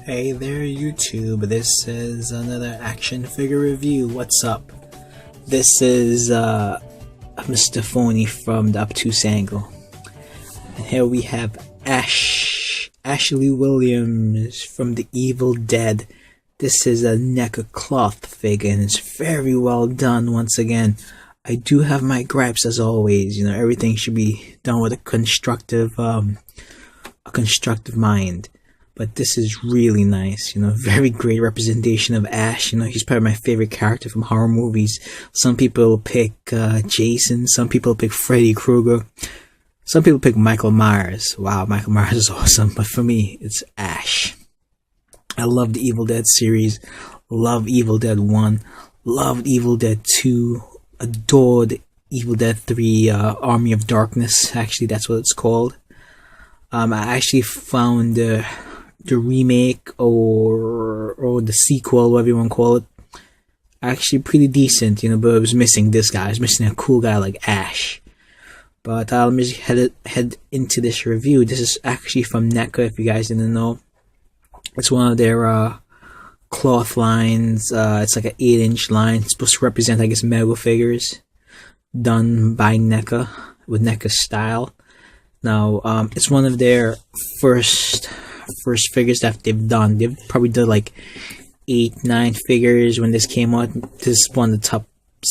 Hey there YouTube, this is another action figure review. What's up? This is Mr. Phony from the Obtuse Angle. And here we have Ashley Williams from The Evil Dead. This is a Neca cloth figure and it's very well done once again. I do have my gripes as always, everything should be done with a constructive mind. But this is really nice, very great representation of Ash. He's probably my favorite character from horror movies. Some people pick Jason, some people pick Freddy Krueger, some people pick Michael Myers. Wow, Michael Myers is awesome, but for me, it's Ash. I love the Evil Dead series, love Evil Dead 1, loved Evil Dead 2, adored Evil Dead 3, Army of Darkness, actually that's what it's called. I actually found the remake or the sequel, whatever you want to call it, actually pretty decent, but it was missing this guy. It was missing a cool guy like Ash. But let me just head into this review. This is actually from Neca, if you guys didn't know. It's one of their cloth lines. It's like an 8-inch line. It's supposed to represent, I guess, Mego figures done by Neca with Neca style. Now, it's one of their first figures that they've done. They've probably done like 8-9 figures when this came out. This is one of the top.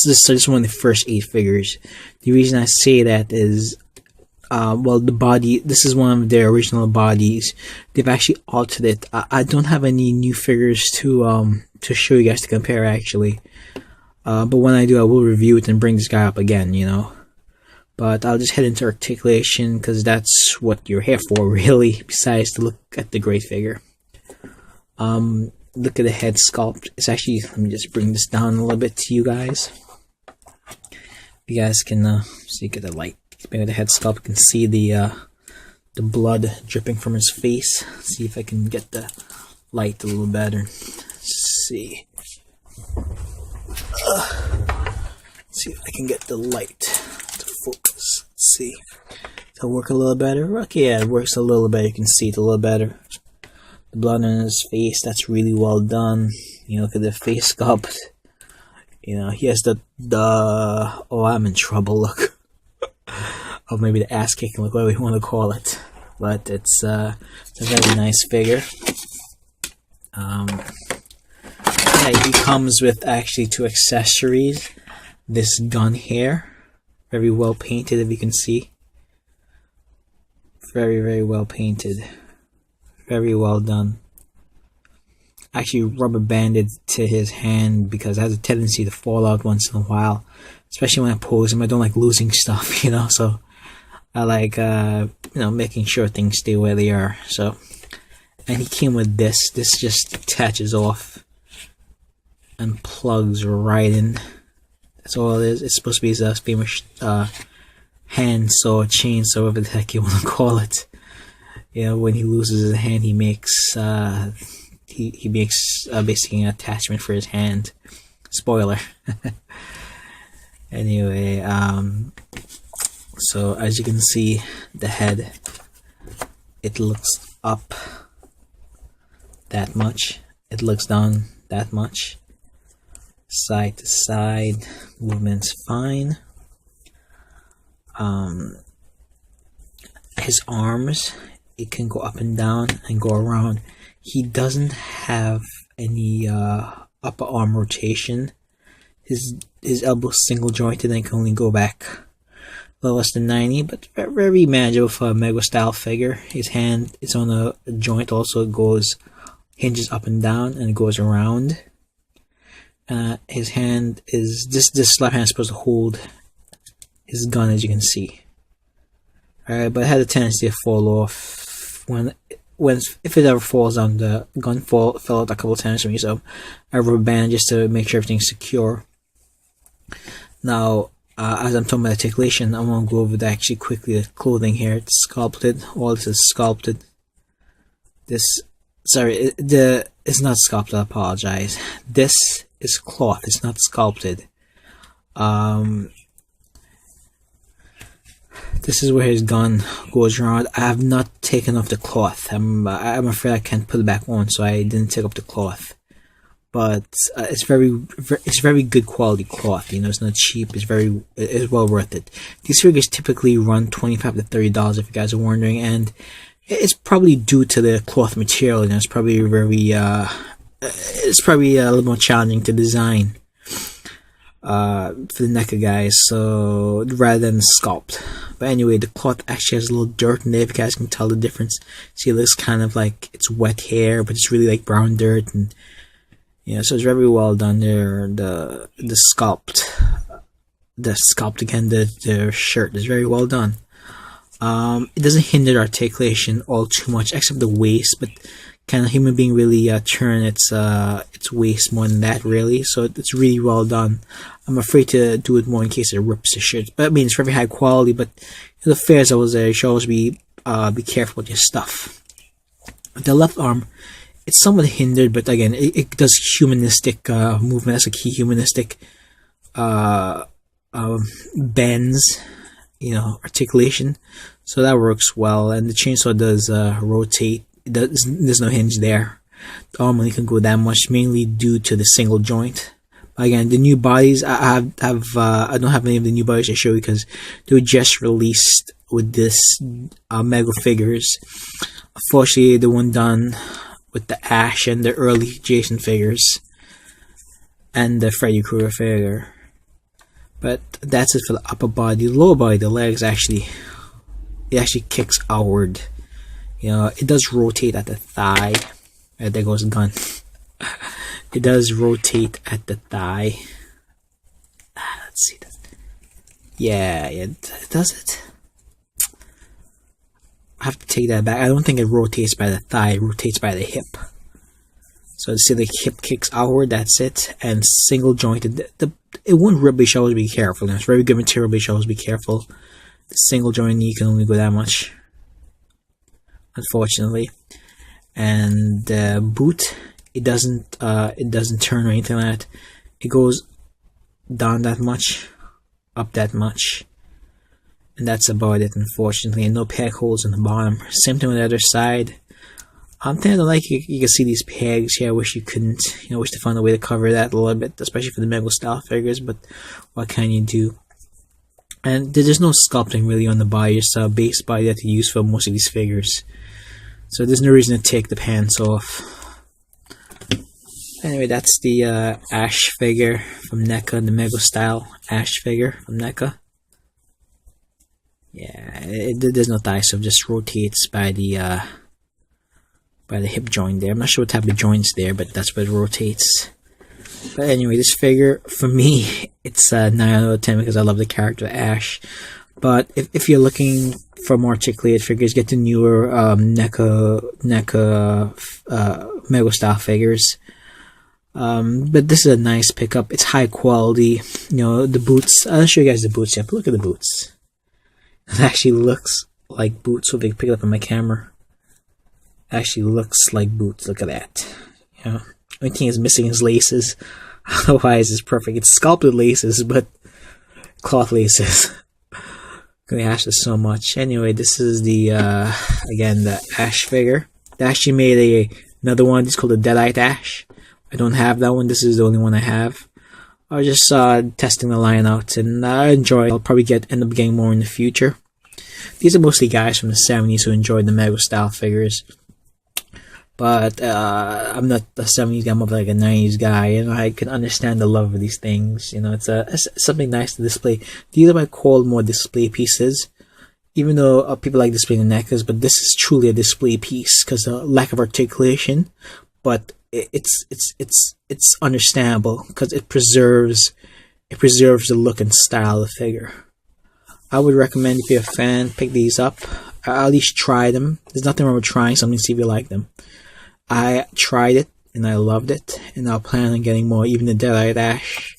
This is one of the first 8 figures. The reason I say that is, well, the body. This is one of their original bodies. They've actually altered it. I don't have any new figures to show you guys to compare actually. But when I do, I will review it and bring this guy up again. But I'll just head into articulation because that's what you're here for, really, besides to look at the great figure. Look at the head sculpt. It's actually, let me just bring this down a little bit to you guys. You guys can see, get the light. Maybe the head sculpt, you can see the blood dripping from his face. See if I can get the light a little better. Let's see. See if I can get the light to focus. Let's see. Does it work a little better? Okay, yeah, it works a little better. You can see it a little better. The blood on his face, that's really well done. Look at the face sculpt. He has the oh, I'm in trouble look. Or maybe the ass kicking look, whatever you want to call it. But it's a very nice figure. Yeah, he comes with actually 2 accessories. This gun here, very well painted, if you can see. Very, very well painted. Very well done. Actually rubber banded to his hand because it has a tendency to fall out once in a while. Especially when I pose him, I don't like losing stuff, so I like, making sure things stay where they are. So, and he came with this. This just attaches off and plugs right in. That's all it is. It's supposed to be his famous handsaw, chainsaw, whatever the heck you want to call it. When he loses his hand, he makes he makes basically an attachment for his hand. Spoiler. Anyway, so as you can see, the head, it looks up that much. It looks down that much. Side to side, movement's fine. His arms, it can go up and down and go around. He doesn't have any upper arm rotation. His elbow's single jointed and can only go back a little less than 90, but very manageable for a Mego style figure. His hand is on a joint also. It goes, hinges up and down and it goes around. His hand is, this left hand is supposed to hold his gun, as you can see. Alright, but it had a tendency to fall off if it ever falls down. The gun fell out a couple times for me, so I rubber band just to make sure everything's secure. Now, as I'm talking about articulation, I want to go over actually quickly the clothing here. It's sculpted. All this is sculpted. It's not sculpted. I apologize. This is cloth. It's not sculpted. This is where his gun goes around. I have not taken off the cloth. I'm afraid I can't put it back on, so I didn't take off the cloth. But it's very good quality cloth. You know, it's not cheap. It's well worth it. These figures typically run $25 to $30, if you guys are wondering, and it's probably due to the cloth material. You know, it's probably a little more challenging to design for the Neca guys, so rather than sculpt. But anyway, the cloth actually has a little dirt in there, if you guys can tell the difference. See, it looks kind of like it's wet hair, but it's really like brown dirt, and yeah, so it's very well done there. The sculpt again, the shirt is very well done. It doesn't hinder articulation all too much, except the waist, but can a human being really turn its waist more than that, really? So it's really well done. I'm afraid to do it more in case it rips the shirt. But I mean, it's very high quality, but in the fairs I was there, you should always be careful with your stuff. The left arm, it's somewhat hindered, but again, it does humanistic movement. That's a key, humanistic bends, you know, articulation. So that works well, and the chainsaw does rotate. There's no hinge there. The arm only can go that much, mainly due to the single joint. Again, the new bodies, I don't have any of the new bodies to show you because they were just released with this Mego figures. Unfortunately, the one done with the Ash and the early Jason figures and the Freddy Krueger figure. But that's it for the upper body. The lower body, the legs it actually kicks outward. You know, it does rotate at the thigh. Right, there goes the gun. It does rotate at the thigh. Let's see that. Yeah, it does it. I have to take that back. I don't think it rotates by the thigh. It rotates by the hip. So see, the hip kicks outward. That's it. And single jointed. It won't rip, but you should always be careful. It's very good material, but you should always be careful. The single joint knee can only go that much, unfortunately. And the boot, it doesn't turn or anything like that. It goes down that much, up that much, and that's about it, unfortunately. And no peg holes in the bottom. Same thing on the other side. I'm kind of like you can see these pegs here. I wish you couldn't. You know, I wish to find a way to cover that a little bit, especially for the Mego style figures. But what can you do? And there's no sculpting really on the body. It's a base body that you use for most of these figures. So there's no reason to take the pants off. Anyway, that's the Ash figure from Neca, the Mego style Ash figure from Neca. Yeah, there's no thigh, so it just rotates by the hip joint there. I'm not sure what type of joint's there, but that's what it rotates. But anyway, this figure, for me, it's 9 out of 10 because I love the character Ash. But if you're looking for more articulated figures, get the newer Neca Mego style figures. But this is a nice pickup. It's high quality. You know, the boots. I'll show you guys the boots. Yeah, but look at the boots. It actually looks like boots. So if I pick it up on my camera, it actually looks like boots. Look at that. You know, only thing is missing is laces. Otherwise, it's perfect. It's sculpted laces, but cloth laces. Gonna Ash this so much. Anyway, this is the again the Ash figure. They actually made another one. It's called the Deadite Ash. I don't have that one. This is the only one I have. I was just testing the line out, and I enjoy it. I'll probably end up getting more in the future. These are mostly guys from the 70s who enjoyed the Mego style figures. But I'm not a 70s guy, I'm more like a 90s guy. You know, I can understand the love of these things. You know, it's something nice to display. These are what I call more display pieces. Even though people like displaying the Necas, but this is truly a display piece because the lack of articulation. But it's understandable because it preserves the look and style of the figure. I would recommend, if you're a fan, pick these up. At least try them. There's nothing wrong with trying something, see if you like them. I tried it and I loved it, and I'll plan on getting more, even the Deadite Ash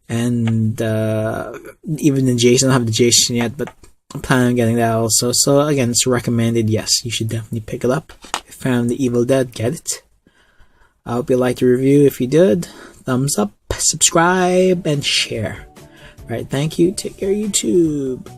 and even the Jason. I don't have the Jason yet, but I'm planning on getting that also. So again, it's recommended. Yes, you should definitely pick it up. If you found the Evil Dead, get it. I hope you liked the review. If you did, thumbs up, subscribe, and share. Alright, thank you. Take care, YouTube.